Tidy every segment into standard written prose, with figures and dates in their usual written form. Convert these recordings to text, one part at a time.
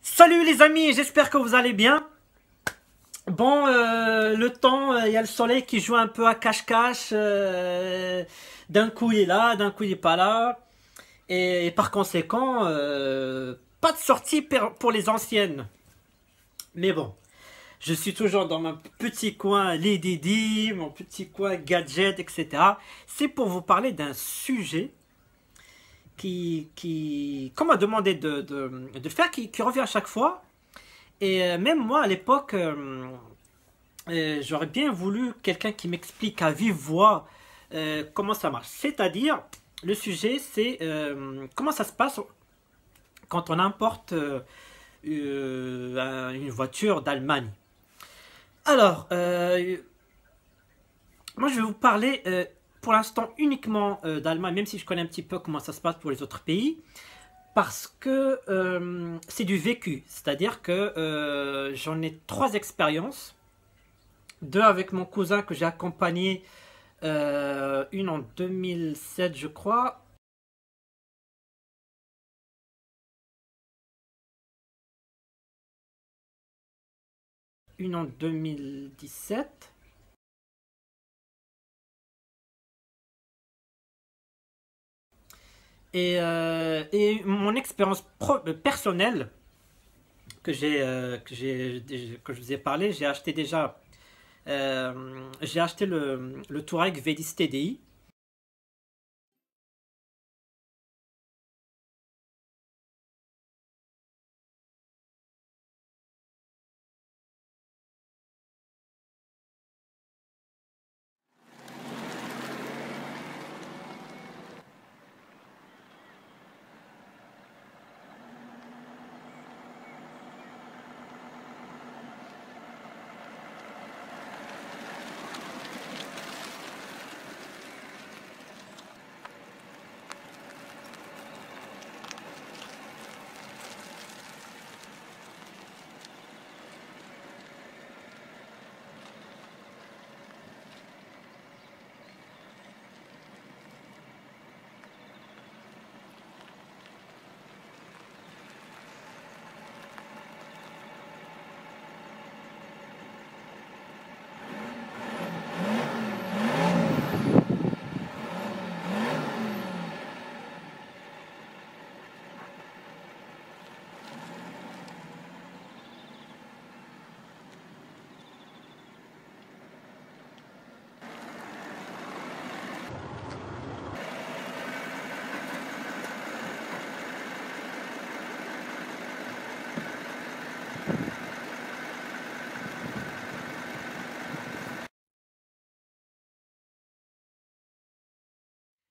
Salut les amis, j'espère que vous allez bien. Bon, le temps, il y a le soleil qui joue un peu à cache-cache. D'un coup il est là, d'un coup il est pas là. Et par conséquent, pas de sortie pour les anciennes. Mais bon, je suis toujours dans mon petit coin les Didi, mon petit coin gadget, etc. C'est pour vous parler d'un sujet qu'on m'a demandé de faire, qui revient à chaque fois. Et même moi, à l'époque, j'aurais bien voulu quelqu'un qui m'explique à vive voix comment ça marche. C'est-à-dire, le sujet, c'est comment ça se passe quand on importe une voiture d'Allemagne. Alors, moi, je vais vous parler pour l'instant uniquement d'Allemagne, même si je connais un petit peu comment ça se passe pour les autres pays. Parce que c'est du vécu, c'est-à-dire que j'en ai trois expériences, deux avec mon cousin que j'ai accompagné, une en 2007 je crois, une en 2017, et mon expérience personnelle que je vous ai parlé, j'ai acheté le Touareg V10 TDI.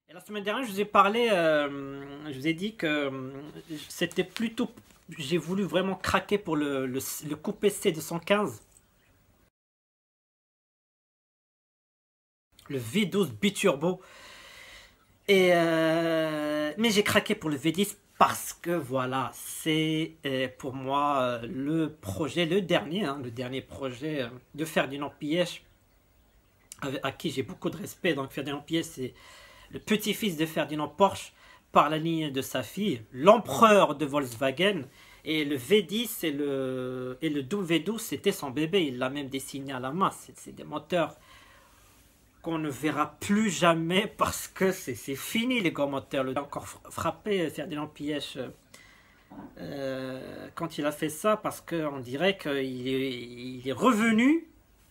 Et la semaine dernière, je vous ai parlé, je vous ai dit que c'était plutôt, j'ai voulu vraiment craquer pour le coupé C215, le V12 biturbo. Mais j'ai craqué pour le V10 parce que voilà, c'est pour moi le projet, le dernier, hein, le dernier projet de Ferdinand Piëch, à qui j'ai beaucoup de respect. Donc Ferdinand Piëch, c'est le petit-fils de Ferdinand Porsche par la ligne de sa fille, l'empereur de Volkswagen. Et le V10 et le W12, c'était son bébé. Il l'a même dessiné à la main. C'est des moteurs qu'on ne verra plus jamais parce que c'est fini les gros moteurs. Le encore frappé Ferdinand Piëch quand il a fait ça parce qu'on dirait qu'il est revenu,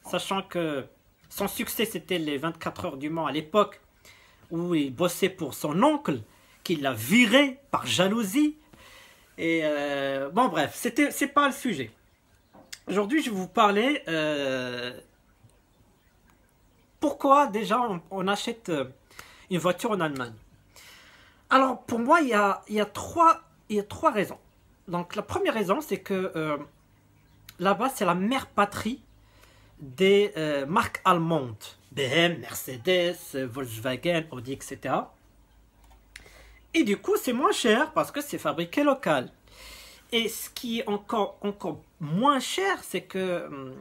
sachant que son succès c'était les 24 heures du Mans à l'époque où il bossait pour son oncle qui l'a viré par jalousie. Et bon bref, c'est pas le sujet. Aujourd'hui je vais vous parler pourquoi déjà on achète une voiture en Allemagne. Alors pour moi il y a trois raisons. Donc la première raison c'est que là-bas c'est la mère patrie des marques allemandes. BM, Mercedes, Volkswagen, Audi, etc. Et du coup c'est moins cher parce que c'est fabriqué local. Et ce qui est encore moins cher, c'est que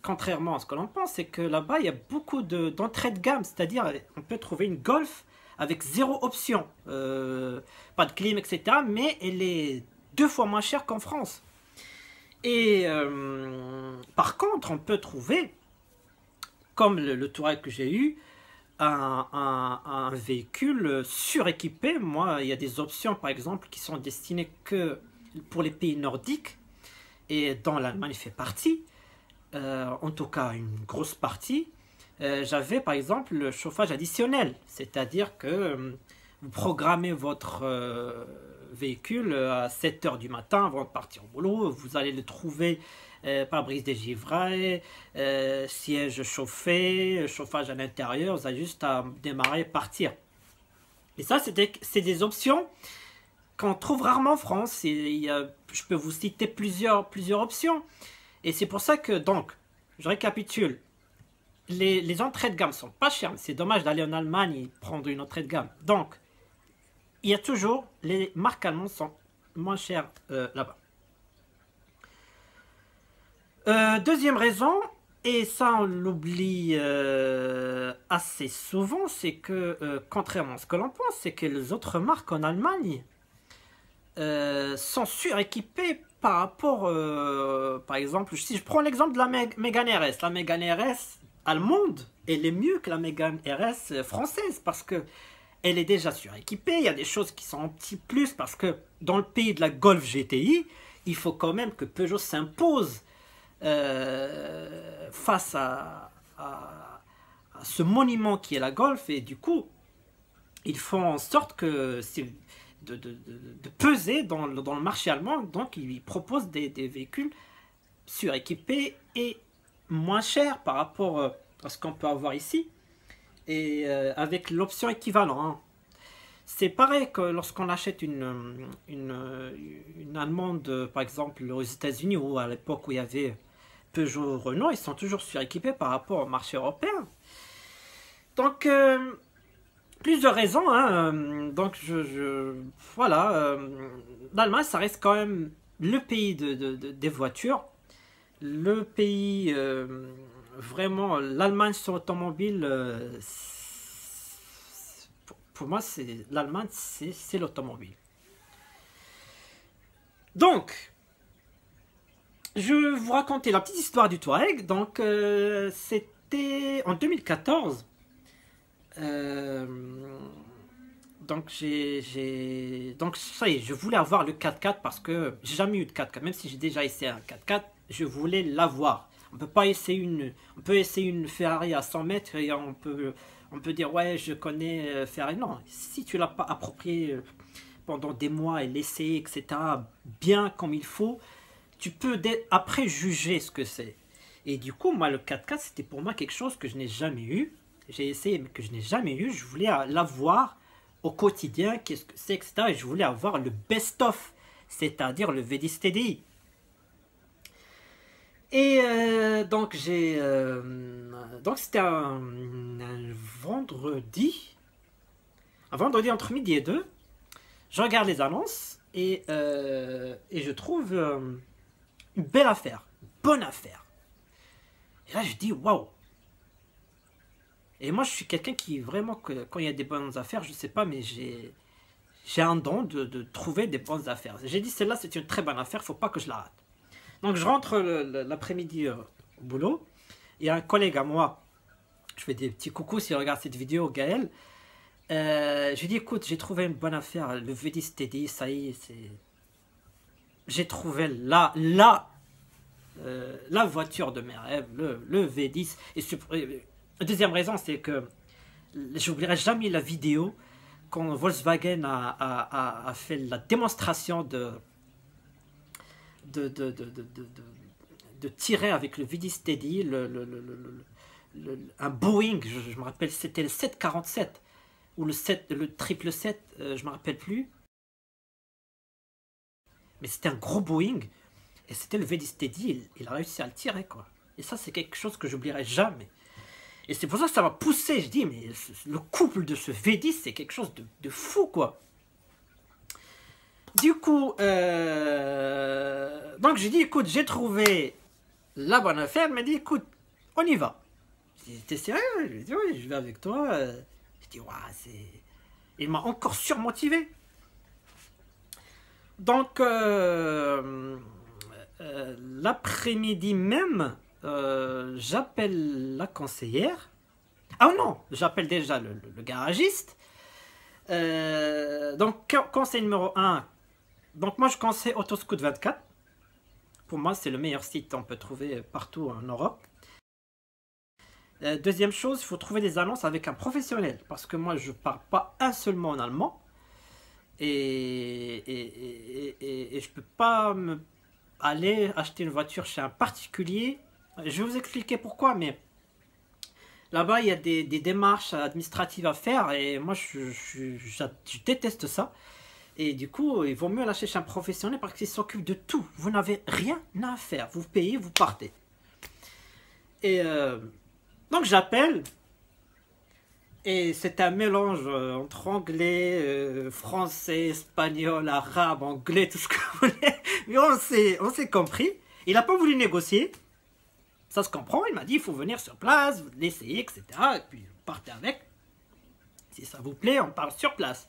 contrairement à ce que l'on pense, c'est que là-bas, il y a beaucoup d'entrée de gamme. C'est-à-dire, on peut trouver une Golf avec zéro option. Pas de clim, etc. Mais elle est deux fois moins chère qu'en France. Et par contre, on peut trouver, comme le Touareg que j'ai eu, un véhicule suréquipé. Moi, il y a des options, par exemple, qui sont destinées que pour les pays nordiques, et dont l'Allemagne fait partie, en tout cas une grosse partie. J'avais, par exemple, le chauffage additionnel, c'est-à-dire que vous programmez votre véhicule à 7 heures du matin avant de partir au boulot. Vous allez le trouver pare-brise dégivré, siège chauffé, chauffage à l'intérieur. Vous avez juste à démarrer et partir. Et ça, c'est des options qu'on trouve rarement en France. Je peux vous citer plusieurs options. Et c'est pour ça que, donc, je récapitule. Les entrées de gamme sont pas chères. C'est dommage d'aller en Allemagne et prendre une entrée de gamme. Donc, il y a toujours, les marques allemandes sont moins chères là-bas. Deuxième raison, et ça on l'oublie assez souvent, c'est que, contrairement à ce que l'on pense, c'est que les autres marques en Allemagne sont suréquipées par rapport, par exemple, si je prends l'exemple de la Mégane RS, la Mégane RS allemande, elle est mieux que la Mégane RS française, parce que elle est déjà suréquipée. Il y a des choses qui sont un petit plus, parce que dans le pays de la Golf GTI, il faut quand même que Peugeot s'impose face à ce monument qui est la Golf, et du coup ils font en sorte que de peser dans le marché allemand. Donc ils proposent des véhicules suréquipés et moins chers par rapport à ce qu'on peut avoir ici, et avec l'option équivalente, hein. C'est pareil que lorsqu'on achète une allemande, par exemple aux États-Unis, ou à l'époque où il y avait Peugeot, Renault, ils sont toujours suréquipés par rapport au marché européen. Donc, plusieurs raisons, hein. Donc, voilà, l'Allemagne, ça reste quand même le pays des voitures, le pays, vraiment, l'Allemagne sur automobile, pour moi, l'Allemagne, c'est l'automobile. Donc, je vais vous raconter la petite histoire du Touareg. Donc, c'était en 2014. Donc, donc, ça y est, je voulais avoir le 4x4 parce que j'ai jamais eu de 4x4. Même si j'ai déjà essayé un 4x4, je voulais l'avoir. On peut pas essayer on peut essayer une Ferrari à 100 mètres et on peut dire ouais, je connais Ferrari. Non, si tu l'as pas approprié pendant des mois et l'essayer, etc., bien comme il faut, tu peux après juger ce que c'est. Et du coup, moi, le 4x4, c'était pour moi quelque chose que je n'ai jamais eu. J'ai essayé, mais que je n'ai jamais eu. Je voulais l'avoir au quotidien, qu'est-ce que c'est, etc. Et je voulais avoir le best-of, c'est-à-dire le V10 TDI. Et donc donc c'était un vendredi entre midi et 2. Je regarde les annonces et je trouve une belle affaire, une bonne affaire. Et là je dis waouh. Et moi je suis quelqu'un qui vraiment, quand il y a des bonnes affaires, je sais pas, mais j'ai un don de trouver des bonnes affaires. J'ai dit celle-là c'est une très bonne affaire, faut pas que je la rate. Donc je rentre l'après-midi au boulot. Il y a un collègue à moi, je fais des petits coucous s'il regarde cette vidéo, Gaël. Je lui dis écoute, j'ai trouvé une bonne affaire, le V10 TDI, ça y est, j'ai trouvé la voiture de mes rêves, le V10. Et deuxième raison, c'est que j'oublierai jamais la vidéo quand Volkswagen a fait la démonstration de tirer avec le V10 TDI un Boeing, je me rappelle, c'était le 747 ou le 777, je me rappelle plus, mais c'était un gros Boeing et c'était le V10 TDI. Il a réussi à le tirer, quoi. Et ça, c'est quelque chose que j'oublierai jamais. Et c'est pour ça que ça m'a poussé. Je dis mais le couple de ce V10, c'est quelque chose de fou, quoi. Du coup, donc j'ai dit, écoute, j'ai trouvé la bonne affaire. Elle m'a dit, écoute, on y va. J'ai dit, t'es sérieux? Je lui ai dit, oui, je vais avec toi. J'ai dit, waouh, c'est... Il m'a encore surmotivé. Donc, l'après-midi même, j'appelle la conseillère. Ah non, j'appelle déjà le garagiste. Donc, conseil numéro un. Donc, moi, je conseille Autoscout 24. Pour moi, c'est le meilleur site qu'on peut trouver partout en Europe. Deuxième chose, il faut trouver des annonces avec un professionnel. Parce que moi, je ne parle pas un seul mot en allemand. Et je ne peux pas aller acheter une voiture chez un particulier. Je vais vous expliquer pourquoi, mais là-bas, il y a des démarches administratives à faire. Et moi, je déteste ça. Et du coup, il vaut mieux l'acheter chez un professionnel parce qu'il s'occupe de tout. Vous n'avez rien à faire. Vous payez, vous partez. Et donc j'appelle. Et c'est un mélange entre anglais, français, espagnol, arabe, anglais, tout ce que vous voulez. Mais on s'est compris. Il n'a pas voulu négocier. Ça se comprend. Il m'a dit, il faut venir sur place, l'essayer, etc. Et puis, vous partez avec. Si ça vous plaît, on parle sur place.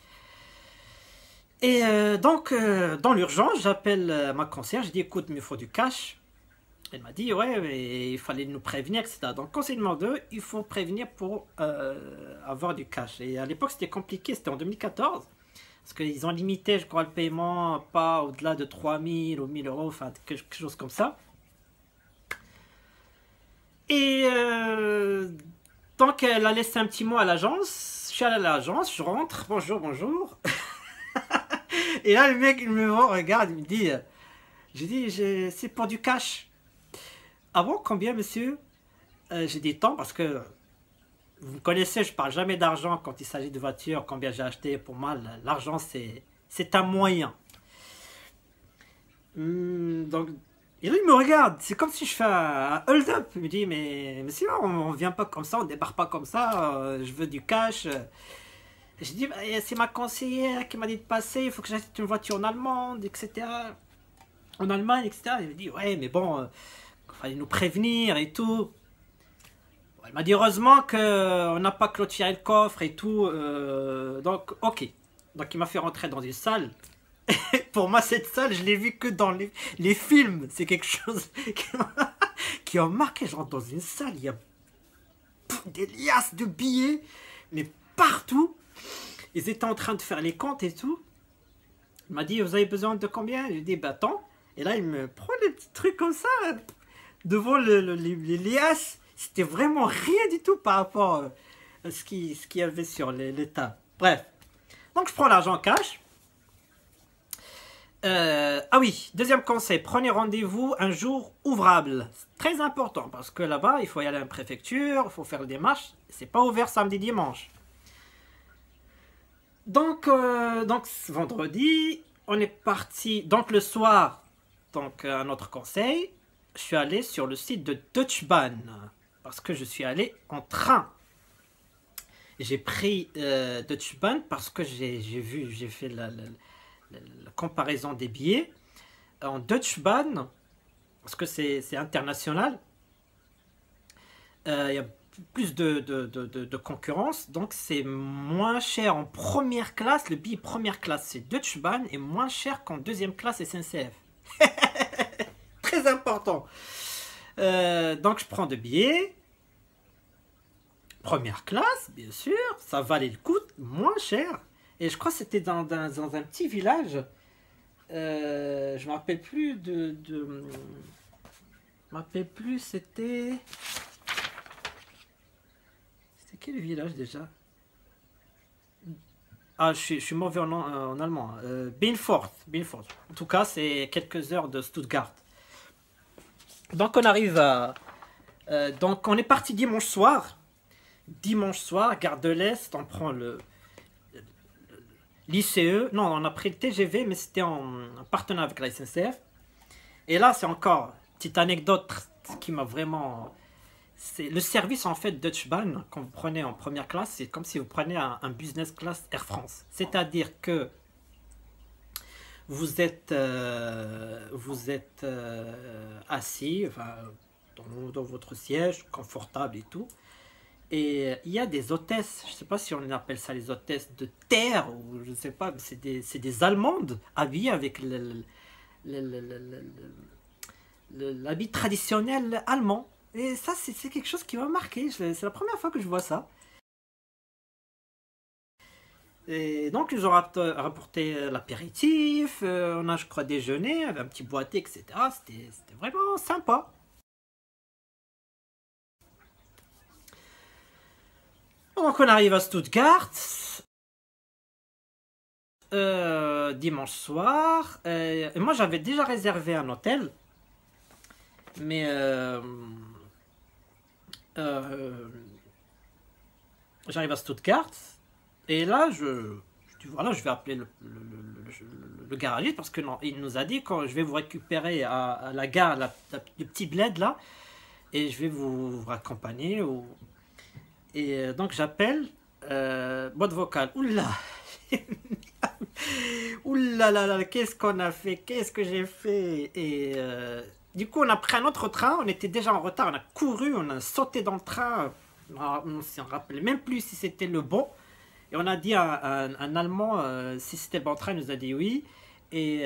Et donc, dans l'urgence, j'appelle ma conseillère, je dis écoute, il me faut du cash. Elle m'a dit ouais, mais il fallait nous prévenir, etc. Donc, conseil numéro 2, il faut prévenir pour avoir du cash. Et à l'époque, c'était compliqué, c'était en 2014. Parce qu'ils ont limité, je crois, le paiement pas au-delà de 3000 ou 1000 euros, enfin, quelque chose comme ça. Et donc, elle a laissé un petit mot à l'agence. Je suis allé à l'agence, je rentre, bonjour, bonjour. Et là, le mec, il me regarde, il me dit, j'ai dit, c'est pour du cash. Ah bon, combien, monsieur? J'ai dit tant parce que vous me connaissez, je parle jamais d'argent quand il s'agit de voiture, combien j'ai acheté. Pour moi, l'argent, c'est un moyen. Donc, et là, il me regarde, c'est comme si je fais un hold-up. Il me dit, mais monsieur, on vient pas comme ça, on débarque pas comme ça, je veux du cash. J'ai dit, bah, c'est ma conseillère qui m'a dit de passer, il faut que j'achète une voiture en Allemande, etc. En Allemagne, etc. Il me dit, ouais, mais bon, il fallait nous prévenir et tout. Elle m'a dit, heureusement qu'on n'a pas clôturé le coffre et tout. Donc, ok. Donc, il m'a fait rentrer dans une salle. Pour moi, cette salle, je l'ai vue que dans les films. C'est quelque chose qui a marqué. Je rentre dans une salle, il y a des liasses de billets, mais partout. Ils étaient en train de faire les comptes et tout. Il m'a dit, vous avez besoin de combien? Je lui ai dit, bah tant. Et là, il me prend des petits trucs comme ça, devant les liasses. C'était vraiment rien du tout par rapport à ce qu'il y avait sur les tables. Bref. Donc, je prends l'argent cash. Ah oui, deuxième conseil, prenez rendez-vous un jour ouvrable. C'est très important parce que là-bas, il faut y aller à la préfecture, il faut faire le démarche. C'est pas ouvert samedi, dimanche. Donc vendredi, on est parti. Donc le soir, donc un autre conseil, je suis allé sur le site de Deutsche Bahn parce que je suis allé en train. J'ai pris Deutsche Bahn parce que j'ai fait la comparaison des billets en Deutsche Bahn parce que c'est international. Il y a plus de concurrence, donc c'est moins cher en première classe. Le billet première classe c'est Deutsche Bahn est moins cher qu'en deuxième classe SNCF. Très important. Donc je prends 2 billets première classe, bien sûr, ça valait le coup, moins cher. Et je crois que c'était dans un petit village. Je me rappelle plus je me rappelle plus, c'était quel village déjà? Ah, je suis mauvais en allemand. Binfort. En tout cas, c'est quelques heures de Stuttgart. Donc, on arrive à... donc, on est parti dimanche soir. Dimanche soir, gare de l'Est, on prend l'ICE. Non, on a pris le TGV, mais c'était en partenariat avec la SNCF. Et là, c'est encore une petite anecdote qui m'a vraiment... C'est le service en fait Deutsche Bahn quand vous prenez en première classe, c'est comme si vous preniez un business class Air France. C'est-à-dire que vous êtes assis enfin, dans votre siège, confortable et tout. Et il y a des hôtesses, je ne sais pas si on appelle ça les hôtesses de terre ou je ne sais pas, mais c'est des Allemandes habillées avec l'habit traditionnel allemand. Et ça, c'est quelque chose qui m'a marqué. C'est la première fois que je vois ça. Et donc, ils ont rapporté l'apéritif, on a, je crois, déjeuné, avec un petit boîtier, etc. C'était vraiment sympa. Donc, on arrive à Stuttgart, dimanche soir. Et moi, j'avais déjà réservé un hôtel, mais euh, j'arrive à Stuttgart. Et là, je dis, voilà, je vais appeler le garagiste parce que non, il nous a dit quand je vais vous récupérer à la gare, le petit bled là, et je vais vous raccompagner. Et donc j'appelle, boîte vocale. Oula, oula là là, qu'est-ce qu'on a fait, qu'est-ce que j'ai fait. Et du coup, on a pris un autre train, on était déjà en retard, on a couru, on a sauté dans le train, on ne s'en rappelait même plus si c'était le bon. Et on a dit à un Allemand si c'était le bon train, il nous a dit oui. Et,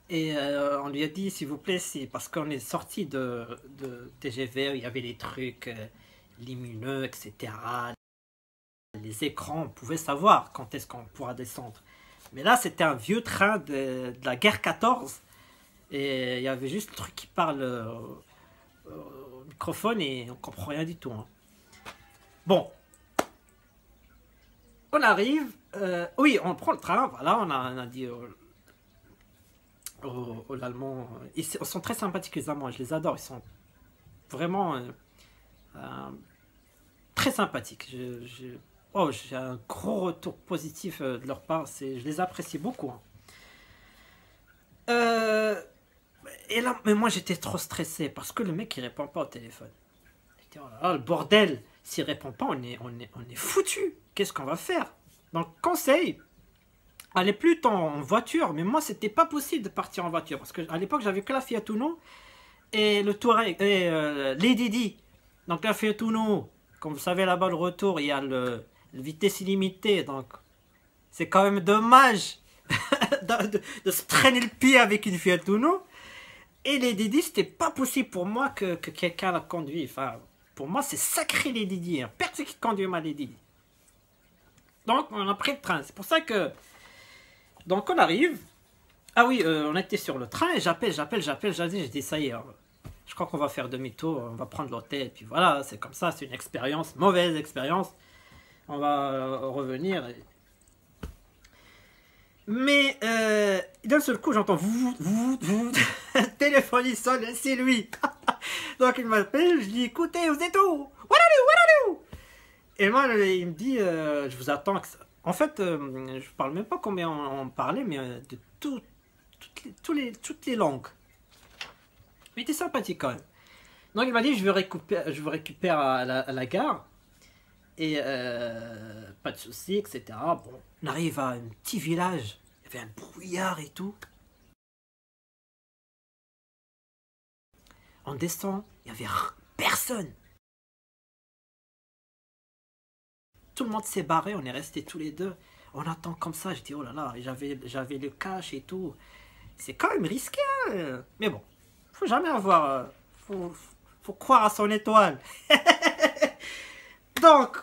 on lui a dit s'il vous plaît, parce qu'on est sorti de TGV, il y avait les trucs lumineux, etc. Les écrans, on pouvait savoir quand est-ce qu'on pourra descendre. Mais là, c'était un vieux train de la guerre 14. Et il y avait juste le truc qui parle au microphone et on comprend rien du tout. Hein. Bon, on arrive. Oui, on prend le train. Voilà, on a dit aux Allemands. Ils sont très sympathiques, les Allemands. Je les adore. Ils sont vraiment très sympathiques. Oh, j'ai un gros retour positif de leur part. Je les apprécie beaucoup. Hein. Et là, mais moi j'étais trop stressé parce que le mec il répond pas au téléphone. J'étais, oh là là, le bordel, s'il répond pas, on est foutu. Qu'est-ce qu'on va faire? Donc, conseil, allez plutôt en voiture. Mais moi, c'était pas possible de partir en voiture parce qu'à l'époque, j'avais que la Fiat Uno et le Touareg et les Didi. Donc, la Fiat Uno, comme vous savez, là-bas, le retour, il y a le vitesse illimitée. Donc, c'est quand même dommage de se traîner le pied avec une Fiat Uno. Et les Didi, c'était pas possible pour moi que quelqu'un la conduit. Enfin, pour moi, c'est sacré les Didi. Hein. Personne qui conduit ma les Didi. Donc, on a pris le train. C'est pour ça que... Donc, on arrive. Ah oui, on était sur le train et j'appelle. J'ai dit, ça y est, je crois qu'on va faire demi-tour. On va prendre l'hôtel. Puis voilà, c'est comme ça. C'est une expérience, mauvaise expérience. On va revenir. Mais d'un seul coup, j'entends téléphone il sonne, c'est lui. Donc il m'appelle, je dis écoutez, vous êtes où? What are you? Et moi, il me dit je vous attends. En fait, je parle même pas combien on parlait, mais de toutes les langues. Il était sympathique quand même. Donc il m'a dit je vous récupère à la gare. Et pas de soucis, etc. Bon, on arrive à un petit village. Il y avait un brouillard et tout. On descend, il n'y avait personne. Tout le monde s'est barré, on est restés tous les deux. On attend comme ça, je dis oh là là, j'avais le cash et tout. C'est quand même risqué, hein. Mais bon, faut jamais avoir... faut croire à son étoile. Donc,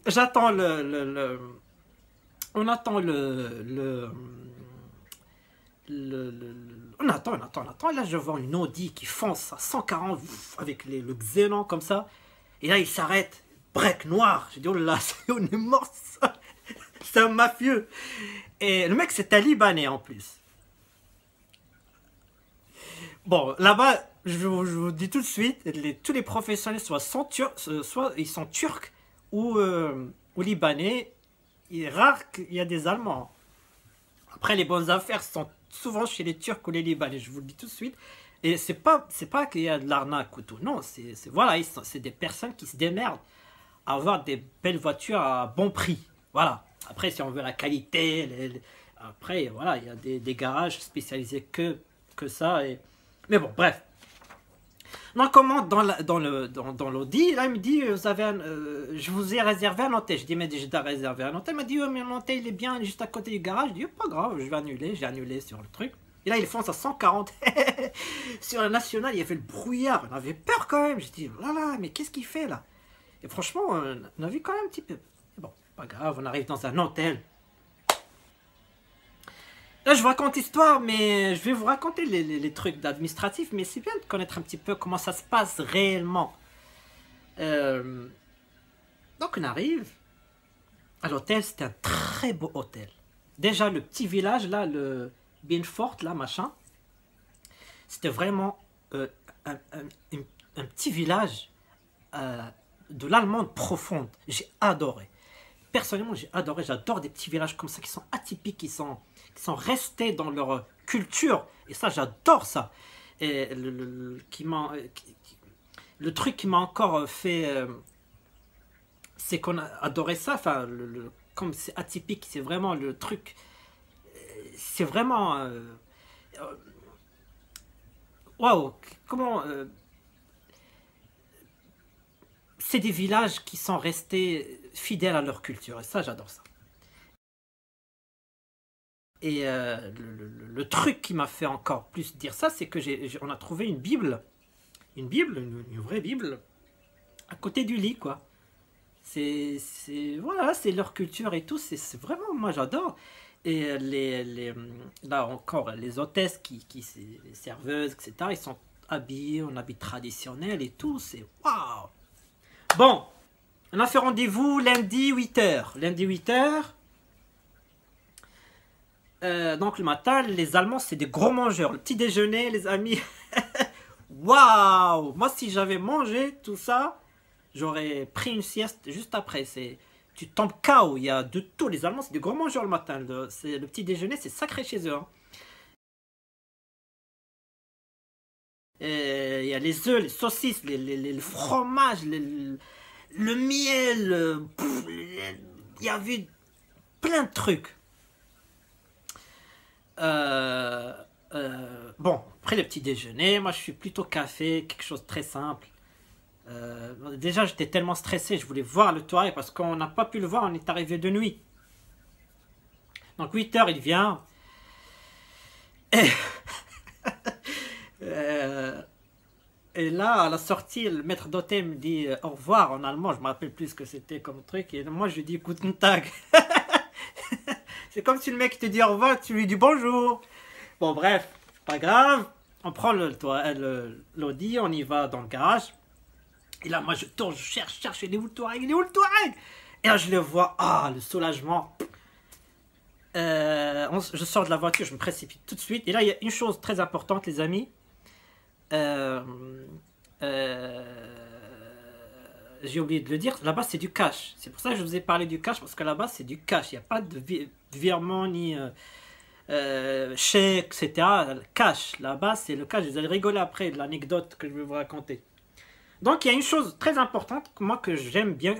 j'attends on attend on attend. Et là, je vois une Audi qui fonce à 140 avec le xénon comme ça. Et là, il s'arrête. Break noir. J'ai dit, oh là là, on est mort, ça. C'est un mafieux. Et le mec, c'est un Libanais en plus. Bon, là-bas, je vous dis tout de suite, tous les professionnels, soit ils sont turcs ou libanais. Il est rare qu'il y a des Allemands. Après, les bonnes affaires sont souvent chez les Turcs ou les Libanais, je vous le dis tout de suite. Et c'est pas qu'il y a de l'arnaque ou tout. Non, voilà, c'est des personnes qui se démerdent à avoir des belles voitures à bon prix. Voilà. Après, si on veut la qualité, après, voilà, il y a des garages spécialisés que ça. Mais bon, bref. Donc on monte dans l'Audi, là il me dit, je vous ai réservé un hôtel. Je dis, mais j'ai déjà réservé un hôtel. Il m'a dit, mais l'hôtel il est bien juste à côté du garage. Je dis, pas grave, je vais annuler. J'ai annulé sur le truc. Et là il fonce à 140 sur la nationale, il y avait le brouillard. On avait peur quand même. Je dis, là, mais qu'est-ce qu'il fait là? Et franchement, on a vu quand même un petit peu. Bon, pas grave, on arrive dans un hôtel. Là, je vous raconte l'histoire, mais je vais vous raconter les trucs administratifs, mais c'est bien de connaître un petit peu comment ça se passe réellement. Donc, on arrive à l'hôtel, c'était un très beau hôtel. Déjà, le petit village, là, le Bienfort, là, machin, c'était vraiment un, un petit village de l'Allemande profonde. J'ai adoré. Personnellement, j'ai adoré. J'adore des petits villages comme ça qui sont atypiques, qui sont restés dans leur culture. Et ça, j'adore ça. Et le truc qui m'a encore fait, c'est qu'on a adoré ça. Enfin, comme c'est atypique, c'est vraiment le truc. C'est vraiment. Waouh! Comment. C'est des villages qui sont restés fidèles à leur culture. Et ça, j'adore ça. Et le truc qui m'a fait encore plus dire ça, c'est que on a trouvé une Bible, une vraie Bible, à côté du lit, quoi. Voilà, c'est leur culture et tout. C'est vraiment, moi, j'adore. Et là encore, les hôtesses, les serveuses, etc., ils sont habillés en habits traditionnels et tout. C'est waouh! Bon, on a fait rendez-vous lundi 8h. Lundi 8h. Donc le matin, les Allemands, c'est des gros mangeurs. Le petit déjeuner, les amis. Waouh! Moi, si j'avais mangé tout ça, j'aurais pris une sieste juste après. Tu tombes KO. Il y a de tout. Les Allemands, c'est des gros mangeurs le matin. Le petit déjeuner, c'est sacré chez eux. Hein. Il y a les œufs, les saucisses, le fromage, le miel. Il y avait plein de trucs. Bon, après le petit déjeuner, moi je suis plutôt café, quelque chose de très simple. Déjà j'étais tellement stressé, je voulais voir le Touareg parce qu'on n'a pas pu le voir, on est arrivé de nuit. Donc 8h il vient. Et, et là à la sortie, le maître d'hôtel me dit au revoir en allemand, je me rappelle plus ce que c'était comme truc. Et moi je lui dis Guten Tag. C'est comme si le mec te dit au revoir, tu lui dis bonjour. Bon bref, c'est pas grave. On prend l'Audi, on y va dans le garage. Et là moi je tourne, je cherche, il est où le Touareg? Il est où le Touareg? Et là je le vois, le soulagement. Je sors de la voiture, je me précipite tout de suite. Et là il y a une chose très importante les amis. J'ai oublié de le dire, là-bas c'est du cash. C'est pour ça que je vous ai parlé du cash, parce que là-bas c'est du cash. Il n'y a pas de virement ni chèque, etc. Cash, là-bas c'est le cash. Vous allez rigoler après de l'anecdote que je vais vous raconter. Donc il y a une chose très importante, moi que j'aime bien.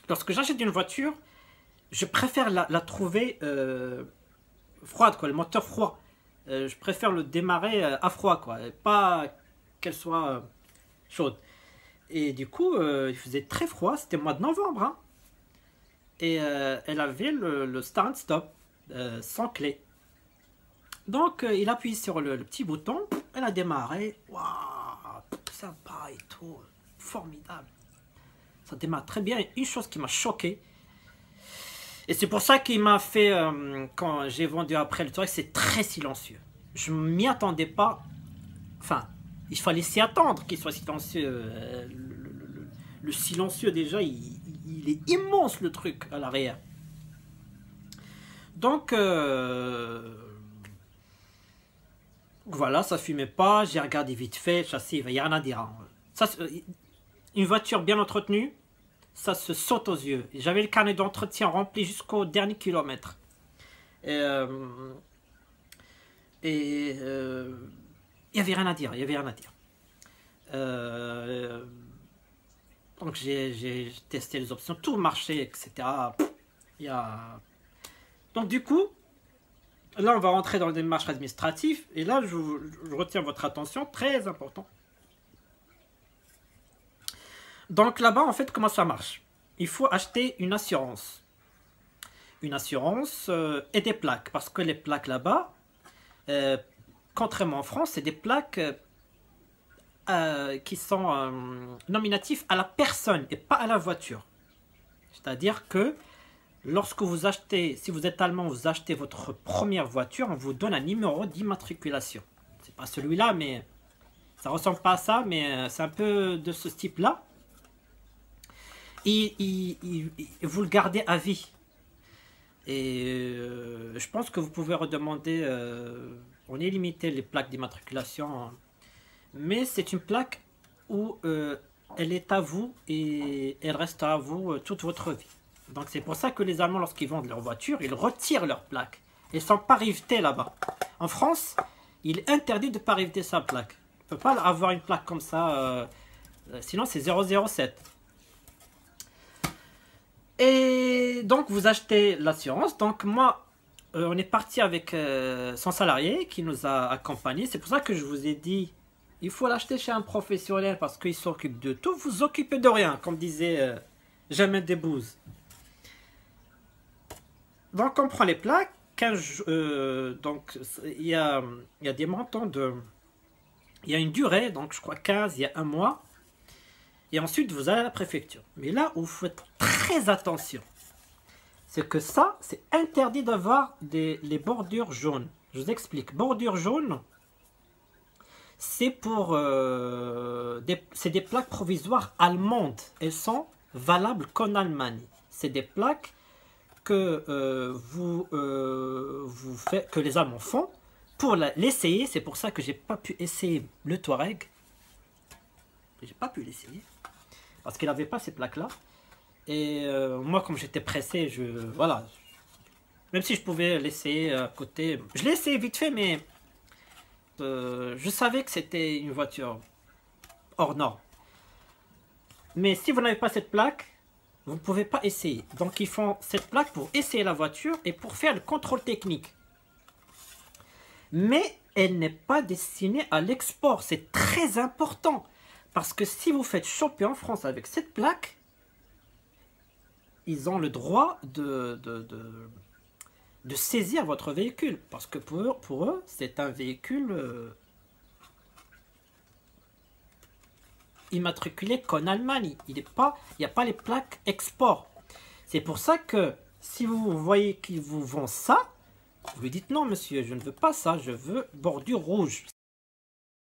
Lorsque j'achète une voiture, je préfère la trouver froide, quoi, le moteur froid. Je préfère le démarrer à froid, quoi, et pas qu'elle soit chaude. Et du coup, il faisait très froid, c'était le mois de novembre. Hein. Et elle avait le start stop sans clé. Donc il appuie sur le petit bouton, elle a démarré. Waouh, sympa et tout, formidable. Ça démarre très bien. Une chose qui m'a choqué, et c'est pour ça qu'il m'a fait, quand j'ai vendu après le Touareg, c'est très silencieux. Je m'y attendais pas. Enfin, il fallait s'y attendre qu'il soit silencieux. Le silencieux déjà, il est immense le truc à l'arrière. Donc, voilà, ça fumait pas. J'ai regardé vite fait, le châssis, il n'y a rien à dire. Hein. Ça, une voiture bien entretenue, ça se saute aux yeux. J'avais le carnet d'entretien rempli jusqu'au dernier kilomètre. Il n'y avait rien à dire, il y avait rien à dire. Donc j'ai testé les options, tout marchait, etc. Donc du coup, là on va rentrer dans les démarches administratives, et là je retiens votre attention, très important. Donc là-bas, en fait, comment ça marche? Il faut acheter une assurance. Une assurance et des plaques. Parce que les plaques là-bas, contrairement en France, c'est des plaques qui sont nominatifs à la personne et pas à la voiture. C'est-à-dire que lorsque vous achetez, si vous êtes allemand, vous achetez votre première voiture, on vous donne un numéro d'immatriculation. C'est pas celui-là, mais ça ressemble pas à ça, mais c'est un peu de ce type-là. Vous le gardez à vie. Et je pense que vous pouvez redemander, on est limité les plaques d'immatriculation, hein. Mais c'est une plaque où elle est à vous et elle reste à vous toute votre vie. Donc c'est pour ça que les Allemands, lorsqu'ils vendent leur voiture, ils retirent leur plaque. Ils ne sont pas rivetés là-bas. En France, il est interdit de ne pas riveter sa plaque. On ne peut pas avoir une plaque comme ça, sinon c'est 007. Et donc vous achetez l'assurance. Donc moi, on est parti avec son salarié qui nous a accompagnés. C'est pour ça que je vous ai dit, il faut l'acheter chez un professionnel parce qu'il s'occupe de tout. Vous vous occupez de rien, comme disait Jamel Debbouze. Donc on prend les plaques. Donc il y a des montants de... Il y a une durée, donc je crois 15, il y a un mois. Et ensuite vous allez à la préfecture. Mais là où vous faites très attention, c'est que ça, c'est interdit d'avoir les bordures jaunes. Je vous explique. Bordure jaune, c'est pour c'est des plaques provisoires allemandes. Elles sont valables qu'en Allemagne. C'est des plaques que que les Allemands font pour l'essayer. C'est pour ça que j'ai pas pu essayer le Touareg. J'ai pas pu l'essayer parce qu'il n'avait pas ces plaques là. Et moi, comme j'étais pressé, voilà. Même si je pouvais l'essayer à côté, je l'ai essayé vite fait, mais je savais que c'était une voiture hors norme. Mais si vous n'avez pas cette plaque, vous ne pouvez pas essayer. Donc ils font cette plaque pour essayer la voiture et pour faire le contrôle technique. Mais elle n'est pas destinée à l'export. C'est très important. Parce que si vous faites choper en France avec cette plaque, ils ont le droit de saisir votre véhicule. Parce que pour eux, c'est un véhicule immatriculé qu'en Allemagne. Il n'y a pas les plaques export. C'est pour ça que si vous voyez qu'ils vous vendent ça, vous lui dites non monsieur, je ne veux pas ça, je veux bordure rouge.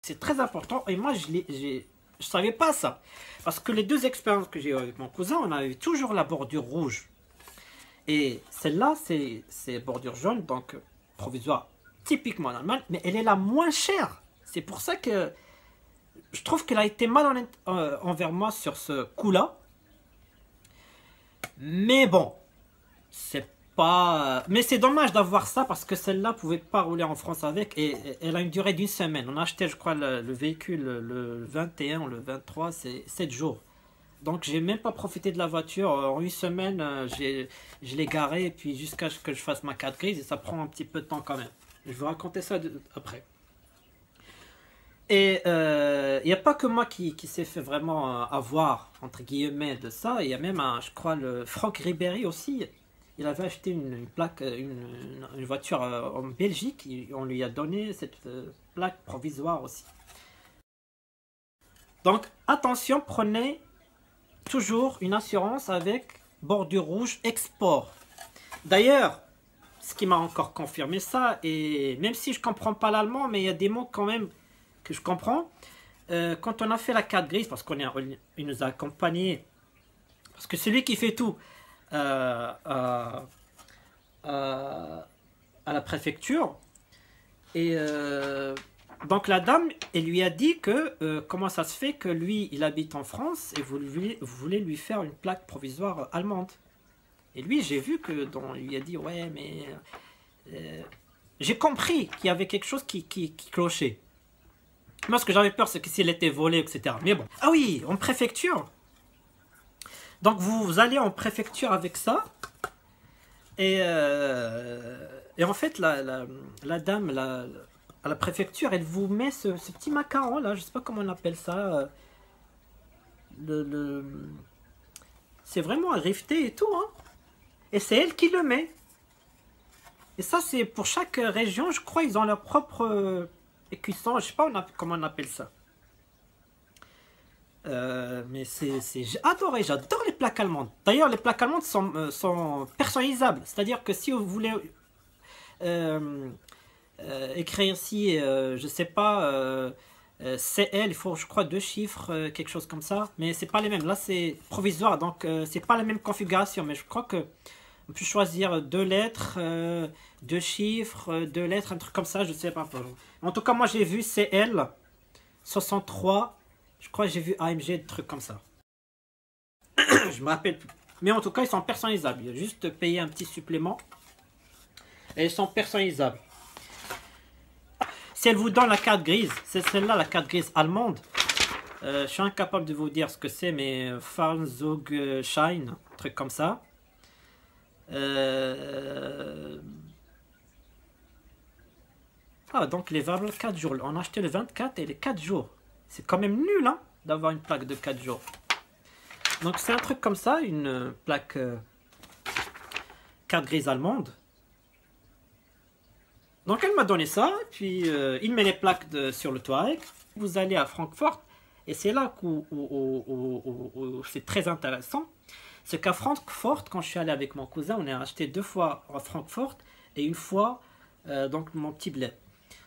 C'est très important et moi je savais pas ça. Parce que les deux expériences que j'ai eues avec mon cousin, on avait toujours la bordure rouge. Et celle-là, c'est bordure jaune, donc provisoire, typiquement en Allemagne, mais elle est la moins chère. C'est pour ça que je trouve qu'elle a été malhonnête envers moi sur ce coup-là. Mais bon, c'est pas... Mais c'est dommage d'avoir ça parce que celle-là pouvait pas rouler en France avec et elle a une durée d'une semaine. On a acheté, je crois, le véhicule le 21 ou le 23, c'est 7 jours. Donc j'ai même pas profité de la voiture. En une semaine, je l'ai garé et puis jusqu'à ce que je fasse ma carte grise et ça prend un petit peu de temps quand même. Je vais vous raconter ça après. Et il n'y a pas que moi qui s'est fait vraiment avoir, entre guillemets, de ça. Il y a même, je crois, le Franck Ribéry aussi. Il avait acheté une plaque, une voiture en Belgique. On lui a donné cette plaque provisoire aussi. Donc, attention, prenez toujours une assurance avec bordure rouge export. D'ailleurs, ce qui m'a encore confirmé ça, et même si je ne comprends pas l'allemand, mais il y a des mots quand même que je comprends. Quand on a fait la carte grise, parce qu'il nous a accompagnés, parce que c'est lui qui fait tout à la préfecture, et donc la dame, elle lui a dit que comment ça se fait que lui, il habite en France et vous voulez lui faire une plaque provisoire allemande. Et lui, j'ai vu que il lui a dit ouais, mais j'ai compris qu'il y avait quelque chose qui clochait. Moi, ce que j'avais peur, c'est que s'il était volé, etc. Mais bon. Ah oui, en préfecture. Donc vous allez en préfecture avec ça. Et en fait, la dame, à la préfecture, elle vous met ce petit macaron là, je sais pas comment on appelle ça, c'est vraiment rifté et tout, hein. Et c'est elle qui le met. Et ça, c'est pour chaque région, je crois, ils ont leur propre écusson. Je sais pas comment on appelle ça. Mais j'ai adoré, j'adore les plaques allemandes. D'ailleurs, les plaques allemandes sont personnalisables. C'est-à-dire que si vous voulez écrire ici, je sais pas, CL, il faut, je crois, 2 chiffres, quelque chose comme ça. Mais c'est pas les mêmes. Là, c'est provisoire, donc c'est pas la même configuration. Mais je crois que on peut choisir 2 lettres, 2 chiffres, 2 lettres, un truc comme ça, je sais pas. En tout cas, moi, j'ai vu CL 63. Je crois que j'ai vu AMG, des trucs comme ça. Je me rappelle plus. Mais en tout cas, ils sont personnalisables. Il y a juste payer un petit supplément. Et ils sont personnalisables. Si elle vous donne la carte grise, c'est celle-là, la carte grise allemande. Je suis incapable de vous dire ce que c'est, mais Farnzugshine, un truc comme ça. Ah, donc les valables 4 jours. On a acheté le 24 et les 4 jours. C'est quand même nul, hein, d'avoir une plaque de 4 jours. Donc c'est un truc comme ça, une plaque carte grise allemande. Donc elle m'a donné ça, puis il met les plaques sur le toit. Vous allez à Francfort, et c'est là où c'est très intéressant. C'est qu'à Francfort, quand je suis allé avec mon cousin, on a acheté 2 fois à Francfort et une fois donc mon petit bled.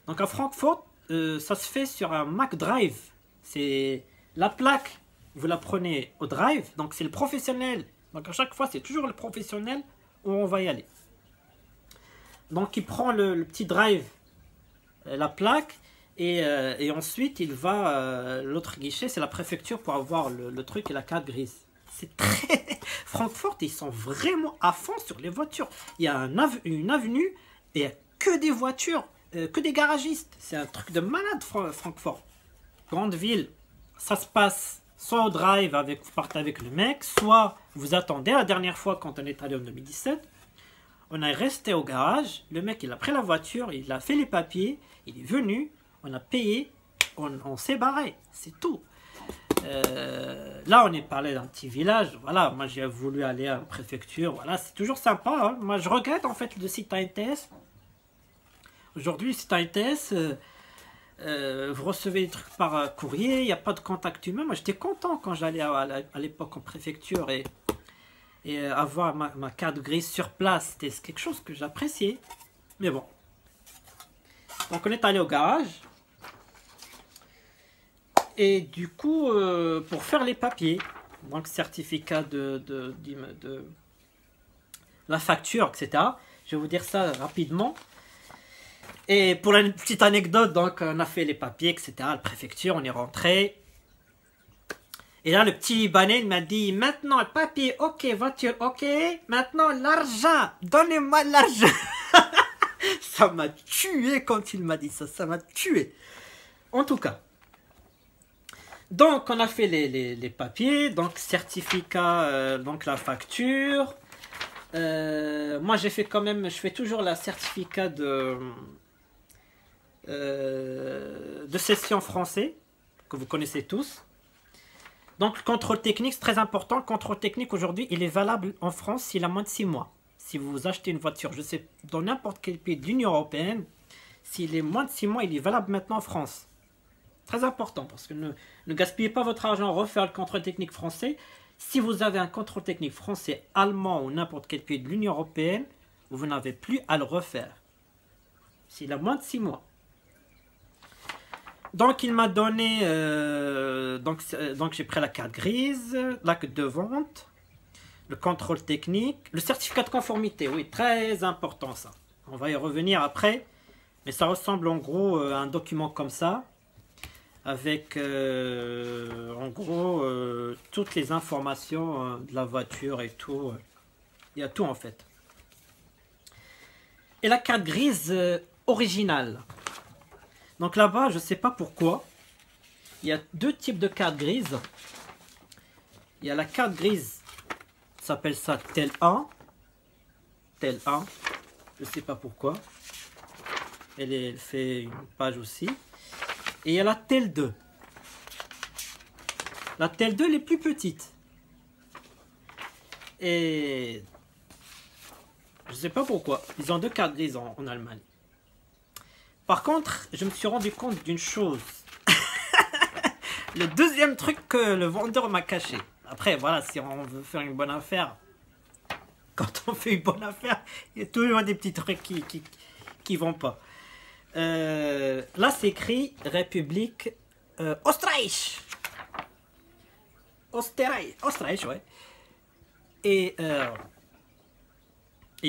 Donc à Francfort, ça se fait sur un Mac Drive. C'est la plaque, vous la prenez au drive, donc c'est le professionnel. Donc à chaque fois, c'est toujours le professionnel où on va y aller. Donc il prend le petit drive, la plaque, et ensuite il va, l'autre guichet, c'est la préfecture pour avoir le truc et la carte grise. C'est très... Francfort, ils sont vraiment à fond sur les voitures. Il y a une avenue et il n'y a que des voitures, que des garagistes. C'est un truc de malade, Francfort. Grande ville, ça se passe soit au drive, vous partez avec le mec, soit vous attendez. La dernière fois, quand on est allé en 2017, on est resté au garage. Le mec, il a pris la voiture, il a fait les papiers, il est venu, on a payé, on s'est barré. C'est tout. Là, on est parlé d'un petit village. Voilà, moi j'ai voulu aller à la préfecture. Voilà, c'est toujours sympa, hein. Moi, je regrette en fait le site ANTS. Aujourd'hui, le site ANTS, vous recevez des trucs par courrier, il n'y a pas de contact humain. Moi, j'étais content quand j'allais à l'époque en préfecture et avoir ma carte grise sur place. C'était quelque chose que j'appréciais. Mais bon. Donc, on est allé au garage. Et du coup, pour faire les papiers, donc certificat de la facture, etc. Je vais vous dire ça rapidement. Et pour la petite anecdote, donc on a fait les papiers, etc. À la préfecture, on est rentré. Et là, le petit Libanais, il m'a dit, maintenant le papier, ok, voiture, ok. Maintenant l'argent, donnez-moi l'argent. Ça m'a tué quand il m'a dit ça, ça m'a tué. En tout cas. Donc, on a fait les papiers, donc certificat, donc la facture. Moi, j'ai fait quand même, je fais toujours la certificat de session français, que vous connaissez tous. Donc, le contrôle technique, c'est très important. Le contrôle technique, aujourd'hui, il est valable en France s'il a moins de 6 mois. Si vous achetez une voiture, je sais, dans n'importe quel pays de l'Union européenne, s'il est moins de 6 mois, il est valable maintenant en France. Très important, parce que ne gaspillez pas votre argent à refaire le contrôle technique français. Si vous avez un contrôle technique français, allemand ou n'importe quel pays de l'Union européenne, vous n'avez plus à le refaire. S'il a moins de 6 mois. Donc il m'a donné, donc j'ai pris la carte grise, l'acte de vente, le contrôle technique, le certificat de conformité, oui, très important ça. On va y revenir après, mais ça ressemble en gros à un document comme ça. Avec en gros toutes les informations de la voiture et tout. Il y a tout en fait. Et la carte grise originale. Donc là-bas, je ne sais pas pourquoi. Il y a 2 types de cartes grises. Il y a la carte grise, ça s'appelle ça tel 1. Tel 1. Je ne sais pas pourquoi. Elle fait une page aussi. Et il y a la tel 2. La TL2 elle est plus petite. Et je sais pas pourquoi. Ils ont deux cartes grises en Allemagne. Par contre, je me suis rendu compte d'une chose. Le deuxième truc que le vendeur m'a caché. Après, voilà, si on veut faire une bonne affaire, quand on fait une bonne affaire, il y a toujours des petits trucs qui vont pas. Là, c'est écrit République Österreich. Österreich, ouais. Et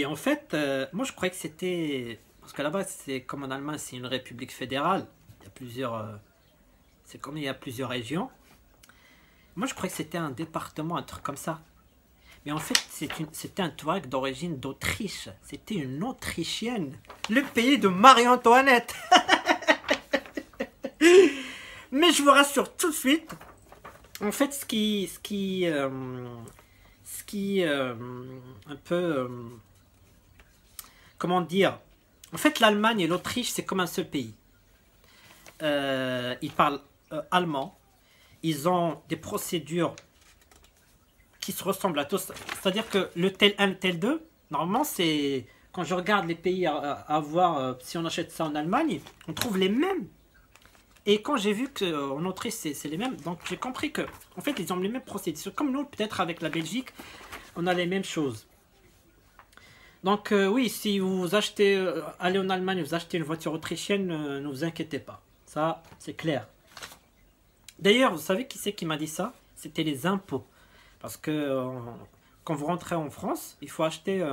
en fait, moi je croyais que c'était... Parce que là-bas, c'est comme en Allemagne, c'est une république fédérale. Il y a plusieurs... c'est comme il y a plusieurs régions. Moi je croyais que c'était un département, un truc comme ça. Mais en fait, c'était un touareg d'origine d'Autriche. C'était une Autrichienne. Le pays de Marie-Antoinette. Mais je vous rassure tout de suite. En fait, ce qui un peu... comment dire? En fait, l'Allemagne et l'Autriche, c'est comme un seul pays. Ils parlent allemand. Ils ont des procédures qui se ressemblent à tous. C'est-à-dire que le tel 1, le tel 2, normalement, c'est... Quand je regarde les pays à voir, si on achète ça en Allemagne, on trouve les mêmes. Et quand j'ai vu qu'en Autriche, c'est les mêmes, donc j'ai compris que, en fait, ils ont les mêmes procédures. Comme nous, peut-être avec la Belgique, on a les mêmes choses. Donc oui, si vous achetez, allez en Allemagne, vous achetez une voiture autrichienne, ne vous inquiétez pas. Ça, c'est clair. D'ailleurs, vous savez qui c'est qui m'a dit ça? C'était les impôts. Parce que quand vous rentrez en France, il faut acheter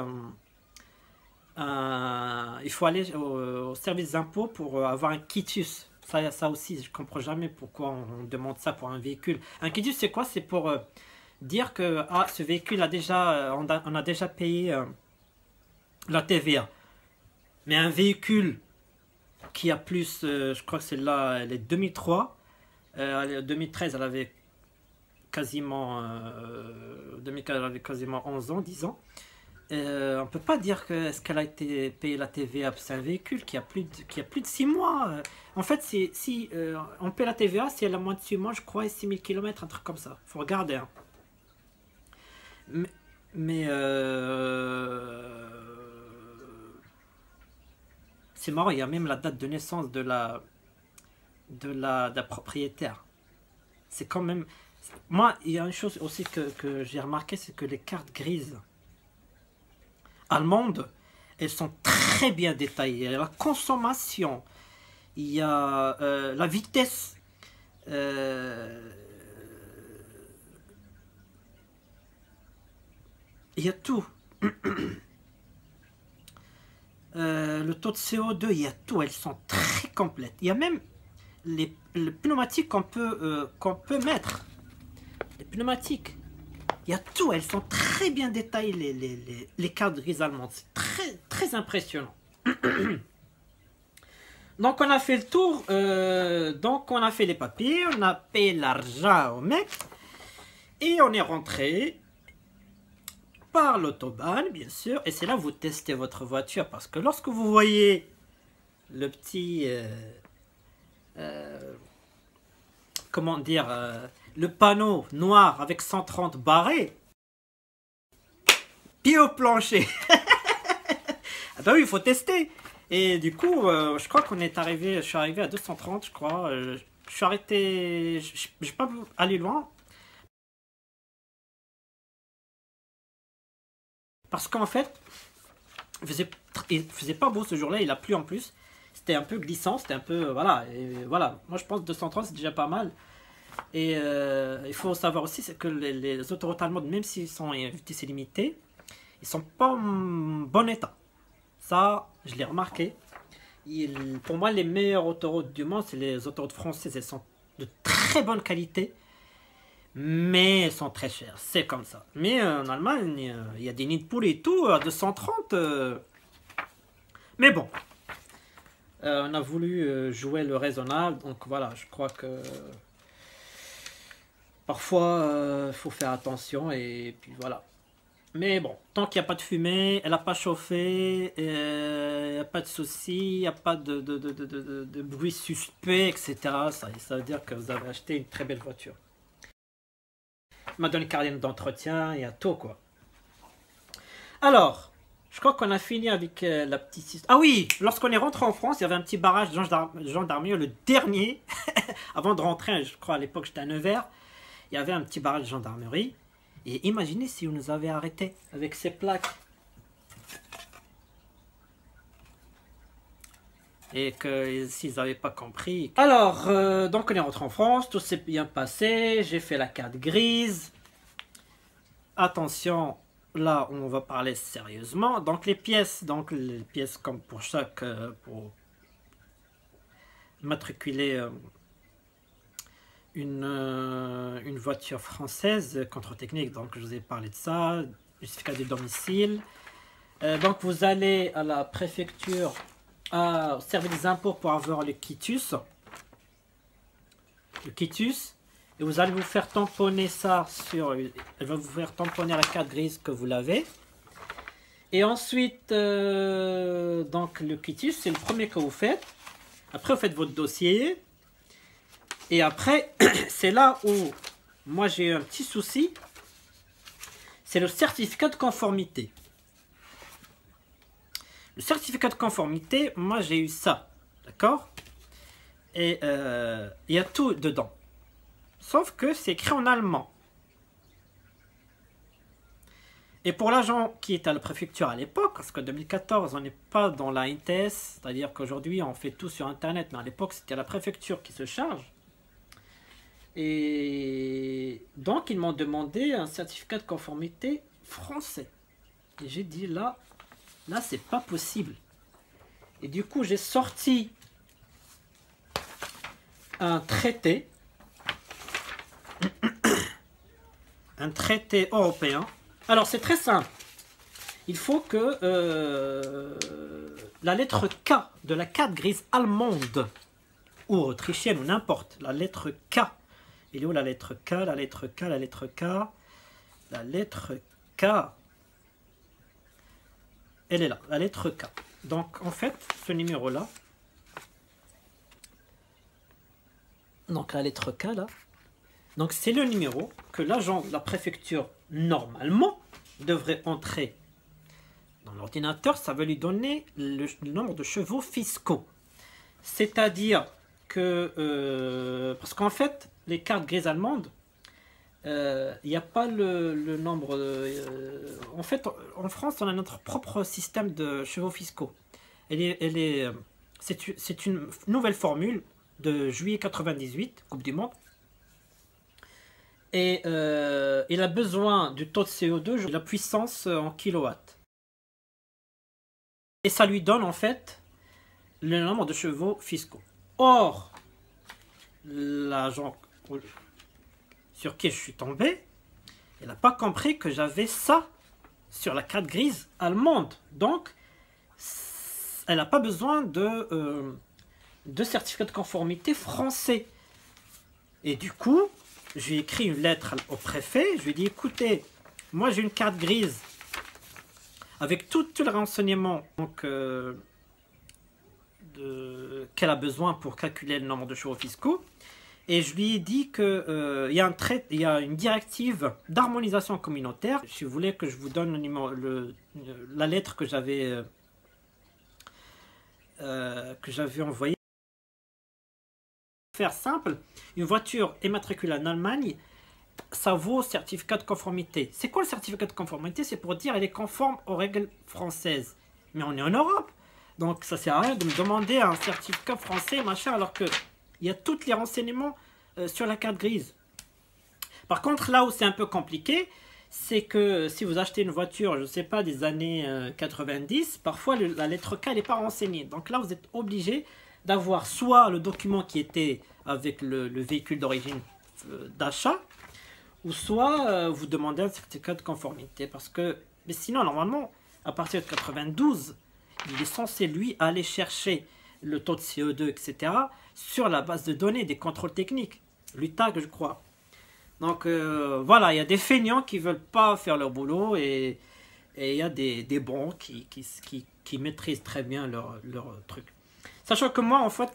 il faut aller au service d'impôts pour avoir un quitus. Ça aussi, je comprends jamais pourquoi on demande ça pour un véhicule. Un quitus, c'est quoi? C'est pour dire que ce véhicule a déjà, on a déjà payé la TVA. Mais un véhicule qui a plus, je crois que celle-là, elle est 2003. 2013, elle avait quasiment 2015, elle avait quasiment 11 ans, 10 ans. On ne peut pas dire que est-ce qu'elle a été payée la TVA. C'est un véhicule qui a plus de 6 mois. En fait, si on paie la TVA, si elle a moins de 6 mois, je crois, et 6000 km, un truc comme ça. Faut regarder. Hein. Mais c'est marrant, il y a même la date de naissance de la propriétaire. C'est quand même... Moi, il y a une chose aussi que j'ai remarqué, c'est que les cartes grises allemandes, elles sont très bien détaillées. Il y a la consommation, il y a la vitesse, il y a tout. Le taux de CO2, il y a tout. Elles sont très complètes. Il y a même les pneumatiques qu'on peut mettre. Les pneumatiques. Il y a tout. Elles sont très bien détaillées, les cartes grises allemandes. C'est très, très impressionnant. Donc, on a fait le tour. Donc, on a fait les papiers. On a payé l'argent au mec. Et on est rentré par l'autobahn, bien sûr. Et c'est là que vous testez votre voiture. Parce que lorsque vous voyez le petit... comment dire, le panneau noir avec 130 barrés, pied au plancher. Ah bah oui, il faut tester. Et du coup, je crois qu'on est arrivé, je suis arrivé à 230, je crois. Je suis arrêté, je ne vais pas aller loin. Parce qu'en fait, il faisait pas beau ce jour-là, il a plu en plus. C'était un peu glissant, c'était un peu... voilà, et voilà. Moi, je pense que 230, c'est déjà pas mal. Et il faut savoir aussi c'est que les autoroutes allemandes, même s'ils sont à vitesse limitée, ils sont pas en bon état. Ça, je l'ai remarqué. Pour moi, les meilleures autoroutes du monde, c'est les autoroutes françaises. Elles sont de très bonne qualité, mais elles sont très chères. C'est comme ça. Mais en Allemagne, il y a des nids de poules et tout, à 230. Mais bon, on a voulu jouer le raisonnable. Donc voilà, je crois que parfois, il faut faire attention. Et puis voilà. Mais bon, tant qu'il n'y a pas de fumée, elle n'a pas chauffé, il n'y a pas de soucis, il n'y a pas de bruit suspect, etc. Ça veut dire que vous avez acheté une très belle voiture. Il m'a donné le carnet d'entretien, il y a tout quoi. Alors, je crois qu'on a fini avec la petite histoire. Ah oui, lorsqu'on est rentré en France, il y avait un petit barrage de gendarmerie, le dernier, avant de rentrer, je crois à l'époque j'étais à Nevers, il y avait un petit barrage de gendarmerie. Et imaginez si on nous avait arrêtés avec ces plaques. Et que s'ils n'avaient pas compris. Alors, donc on est rentré en France, tout s'est bien passé, j'ai fait la carte grise. Attention, là on va parler sérieusement. Donc les pièces comme pour chaque, pour matriculer une voiture française, contrôle technique, donc je vous ai parlé de ça, justificat de domicile. Donc vous allez à la préfecture, au service des impôts pour avoir le quitus. Et vous allez vous faire tamponner ça sur... Elle va vous faire tamponner la carte grise que vous l'avez. Et ensuite, donc le quitus, c'est le premier que vous faites. Après, vous faites votre dossier. Et après, c'est là où moi j'ai eu un petit souci. C'est le certificat de conformité. Le certificat de conformité, moi j'ai eu ça, d'accord? Et il y a tout dedans. Sauf que c'est écrit en allemand. Et pour l'agent qui était à la préfecture à l'époque, parce qu'en 2014 on n'est pas dans la NTS, c'est-à-dire qu'aujourd'hui on fait tout sur internet, mais à l'époque c'était la préfecture qui se charge. Et donc ils m'ont demandé un certificat de conformité français. Et j'ai dit là c'est pas possible. Et du coup j'ai sorti un traité européen. Alors c'est très simple. Il faut que la lettre K de la carte grise allemande ou autrichienne ou n'importe, la lettre K. Il est où la lettre K? La lettre K, la lettre K, la lettre K. Elle est là, la lettre K. Donc en fait, ce numéro-là, donc la lettre K là, donc c'est le numéro que l'agent de la préfecture normalement devrait entrer dans l'ordinateur. Ça va lui donner le nombre de chevaux fiscaux. C'est-à-dire que, parce qu'en fait, les cartes grises allemandes, il n'y a pas le nombre. En fait, en France, on a notre propre système de chevaux fiscaux. C'est une nouvelle formule de juillet 98, Coupe du Monde. Et il a besoin du taux de CO2, de la puissance en kilowatts. Et ça lui donne en fait le nombre de chevaux fiscaux. Or, l'agent sur qui je suis tombé, elle n'a pas compris que j'avais ça sur la carte grise allemande. Donc, elle n'a pas besoin de certificat de conformité français. Et du coup, j'ai écrit une lettre au préfet. Je lui ai dit, écoutez, moi j'ai une carte grise avec tous les renseignements qu'elle a besoin pour calculer le nombre de chevaux fiscaux. Et je lui ai dit qu'il y a une directive d'harmonisation communautaire. Si vous voulez que je vous donne la lettre que j'avais envoyée. Pour faire simple, une voiture immatriculée en Allemagne, ça vaut certificat de conformité. C'est quoi le certificat de conformité? C'est pour dire qu'elle est conforme aux règles françaises. Mais on est en Europe. Donc ça sert à rien de me demander un certificat français, machin, alors que il y a tous les renseignements sur la carte grise. Par contre, là où c'est un peu compliqué, c'est que si vous achetez une voiture, je ne sais pas, des années 90, parfois la lettre K n'est pas renseignée. Donc là, vous êtes obligé d'avoir soit le document qui était avec le véhicule d'origine d'achat, ou soit vous demandez un certificat de conformité. Parce que, mais sinon, normalement, à partir de 92, il est censé, lui, aller chercher le taux de CO2, etc., sur la base de données des contrôles techniques, l'UTAG, je crois. Donc, voilà, il y a des feignants qui ne veulent pas faire leur boulot et il y a des bons qui maîtrisent très bien leur truc. Sachant que moi, en fait,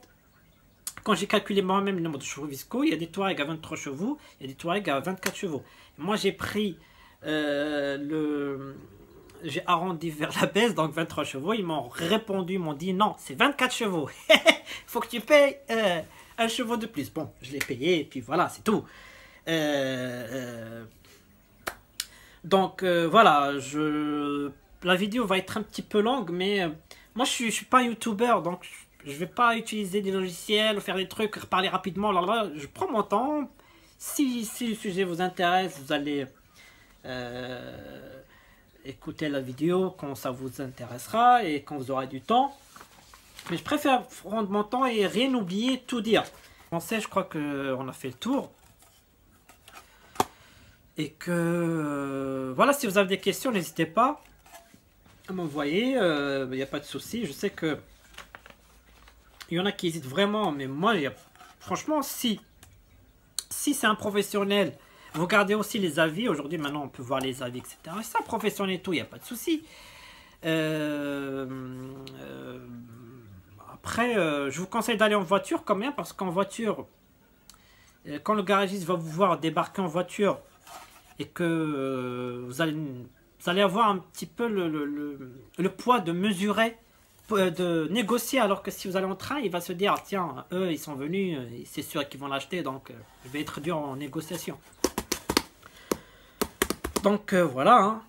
quand j'ai calculé moi-même le nombre de chevaux viscaux, il y a des Touaregs à 23 chevaux, il y a des Touaregs à 24 chevaux. Moi, j'ai pris j'ai arrondi vers la baisse, donc 23 chevaux. Ils m'ont répondu, ils m'ont dit non, c'est 24 chevaux. Faut que tu payes un chevaux de plus. Bon, je l'ai payé, et puis voilà, c'est tout. Donc voilà, la vidéo va être un petit peu longue, mais moi je suis pas un youtubeur, donc je vais pas utiliser des logiciels, faire des trucs, parler rapidement. Là, je prends mon temps. Si le sujet vous intéresse, vous allez écouter la vidéo quand ça vous intéressera et quand vous aurez du temps. Mais je préfère prendre mon temps et rien oublier, tout dire. On sait, je crois qu'on a fait le tour. Et que voilà, si vous avez des questions, n'hésitez pas à m'envoyer. Il n'y a pas de souci. Je sais que il y en a qui hésitent vraiment, mais moi, franchement, si c'est un professionnel, vous regardez aussi les avis. Aujourd'hui, maintenant, on peut voir les avis, etc. Si c'est un professionnel et tout, il n'y a pas de souci. Après, je vous conseille d'aller en voiture quand même, parce qu'en voiture, quand le garagiste va vous voir débarquer en voiture et que vous allez avoir un petit peu le poids de mesurer, de négocier, alors que si vous allez en train, il va se dire, tiens, eux, ils sont venus, c'est sûr qu'ils vont l'acheter, donc je vais être dur en négociation. Donc voilà, hein.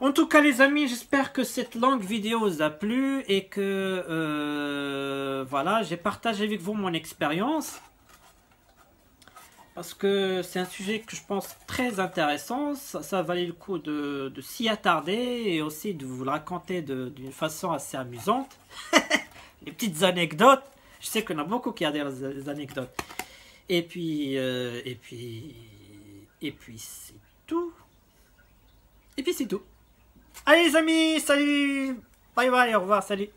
En tout cas les amis, j'espère que cette longue vidéo vous a plu et que voilà, j'ai partagé avec vous mon expérience. Parce que c'est un sujet que je pense très intéressant, ça valait le coup de s'y attarder et aussi de vous le raconter d'une façon assez amusante. Les petites anecdotes, je sais qu'il y en a beaucoup qui adorent les anecdotes. Et puis c'est tout. Et puis c'est tout. Allez les amis, salut, bye bye, au revoir, salut.